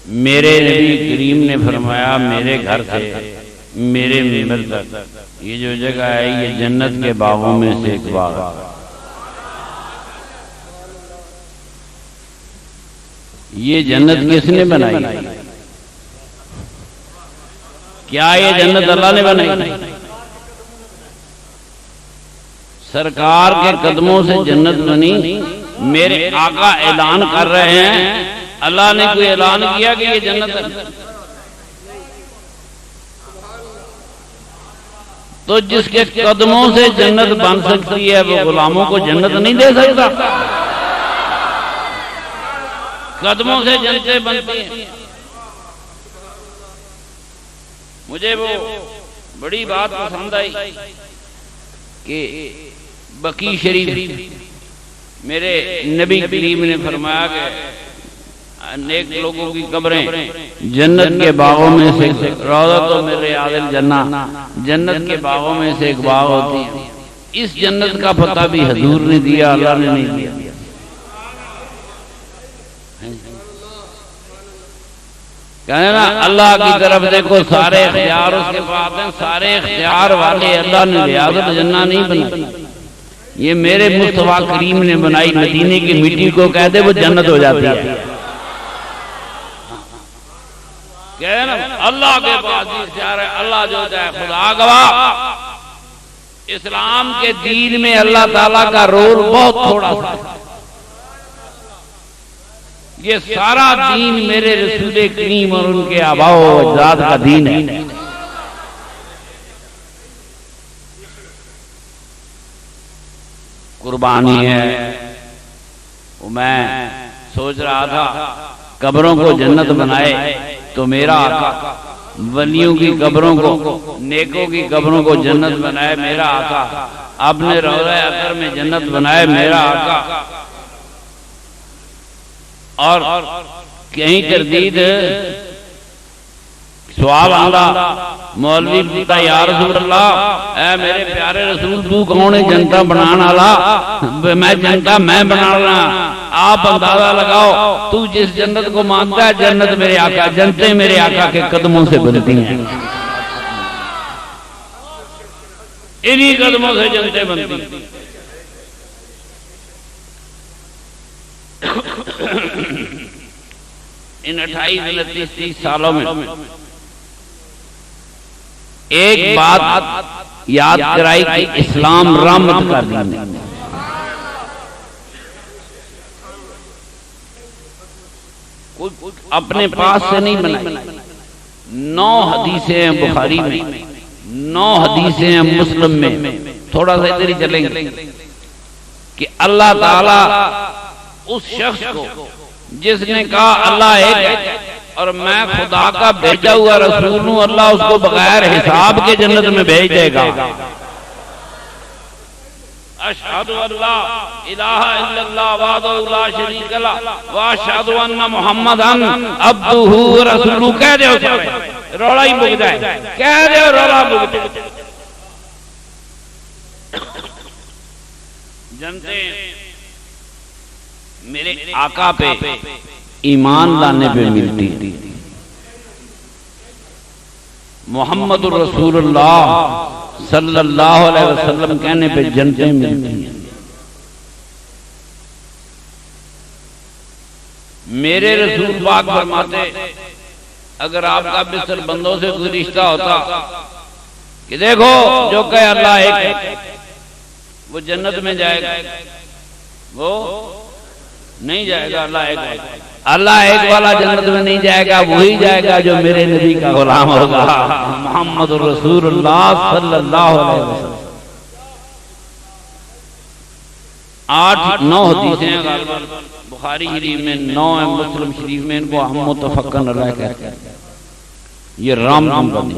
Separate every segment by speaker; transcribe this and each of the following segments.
Speaker 1: मेरे नबी करीम ने फरमाया मेरे घर से मेरे मिंबर तक ये जो जगह है ये जन्नत के बागों में से एक बाग है। ये जन्नत किसने बनाई? क्या ये जन्नत अल्लाह ने बनाई? सरकार के कदमों से जन्नत बनी। मेरे आका ऐलान कर रहे हैं, अल्लाह ने कोई ऐलान किया कि ये जन्नत है? तो जिसके कदमों से जन्नत बन सकती है वो गुलामों को जन्नत नहीं दे सकता? कदमों से जन्नतें बनती हैं। मुझे वो बड़ी बात पसंद आई कि बकी शरीफ मेरे नबी करीम ने फरमाया कि अनेक लोगों की कब्रें जन्नत के बागों में से रौज़ा तो मेरे आदिल जन्ना जन्नत के बागों में से एक बाग होती है। इस जन्नत का पता भी हुजूर ने दिया, अल्लाह ने नहीं दिया। कहने ना अल्लाह की तरफ देखो, सारे इख्तियार उसके पास हैं, सारे इख्तियार वाले अल्लाह ने रियाज़त जन्ना नहीं बनाई, ये मेरे मुस्तफा करीम ने बनाई। मदीने की मिट्टी को कह दे वो जन्नत हो जाती है। कहे ना अल्लाह के पास इख्तियार है, अल्लाह जो चाहे खुदा गवाह। इस्लाम के दीन में अल्लाह ताला का रोल बहुत थोड़ा सा। ये सारा दीन मेरे रसूल करीम और उनके आबाओ अजदाद का दीन है। कुर्बानी है। वो मैं सोच रहा था कब्रों को जन्नत बनाए तो मेरा आका, वलियों की कब्रों को, नेकों की कब्रों को जन्नत बनाए मेरा आका, आपने रौज़ा अतर में जन्नत बनाए मेरा आका। और कहीं तरदीद सवाल आंदा मौलवी पूछता या रसूल अल्लाह, ऐ मेरे प्यारे रसूल तू कौन है जनता बनाने वाला? मैं जनता मैं बनाना। आप अंदाजा लगाओ, तू जिस जन्नत को मानता है जन्नत मेरे आका, जनते मेरे आका के कदमों से बनती हैं। इन्हीं कदमों से जनते बनती। इन 28-29-30 सालों में एक बात याद कराई कि इस्लाम रहमत का दीन है। कोई अपने पास से नहीं बनाई। 9 हदीसें हैं बुखारी में, 9 हदीसें हैं मुस्लिम में। थोड़ा सा इधर ही चलेंगे कि अल्लाह ताला उस शख्स को जिसने कहा अल्लाह एक है और मैं खुदा का भेजा हुआ रसूल हूं, अल्लाह उसको बगैर हिसाब के जन्नत में भेज देगा। अशहदु अल्ला इलाहा इल्लल्लाह वहदहु ला शरीका लह व अशहदु अन्ना मुहम्मदन अब्दुहु व रसूलुहु। कह दो, रोला ही मुक जाए, कह दो रोला मुक जाए। जनते मेरे आका पे ईमान लाने पे मिलती है। मोहम्मद रसूलुल्लाह सल्लल्लाहु अलैहि वसल्लम कहने पे जन्नतें मिलती हैं। मेरे रसूल पाक फरमाते अगर आपका बिस्तर बंदों से कोई रिश्ता होता कि देखो जो कहे अल्लाह एक है वो जन्नत में जाएगा, वो नहीं जाएगा। अल्लाह एक वाला जन्नत में नहीं जाएगा, वही जाएगा जो मेरे नबी का गुलाम होगा, मोहम्मद रसूलुल्लाह सल्लल्लाहु अलैहि वसल्लम। 8-9 हदीसें हैं बुखारी शरीफ में, 9 है मुस्लिम शरीफ में। इनको हम मुतफक्कन अलैह कहते हैं। ये राम नाम का दिन,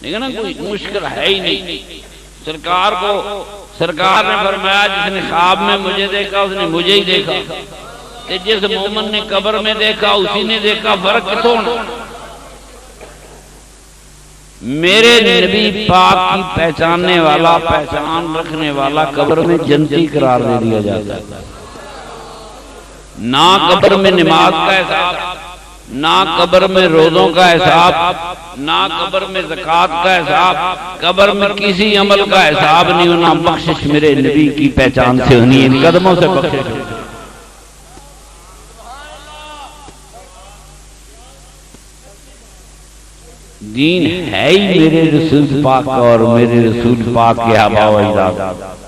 Speaker 1: देखा ना, कोई मुश्किल है ही नहीं। सरकार को सरकार ने फरमाया जिसने ख्वाब में मुझे देखा उसने मुझे ही देखा, कि जिस मोमिन ने कब्र में देखा उसी ने देखा। फर्क कितों? मेरे नबी पाक की पहचानने वाला, पहचान रखने वाला कब्र में जन्नती करार दे दिया जाता है। ना कब्र में नमाज का हिसाब, ना कब्र में रोजों का हिसाब, ना कब्र में ज़कात का हिसाब, कब्र में किसी अमल का हिसाब नहीं होना। बख्शिश मेरे नबी की पहचान से होनी है, इन कदमों से बख्शिश होनी। दीन है ही मेरे रसूल पाक का और मेरे रसूल पाक के अहबाब-ओ-अजदाद।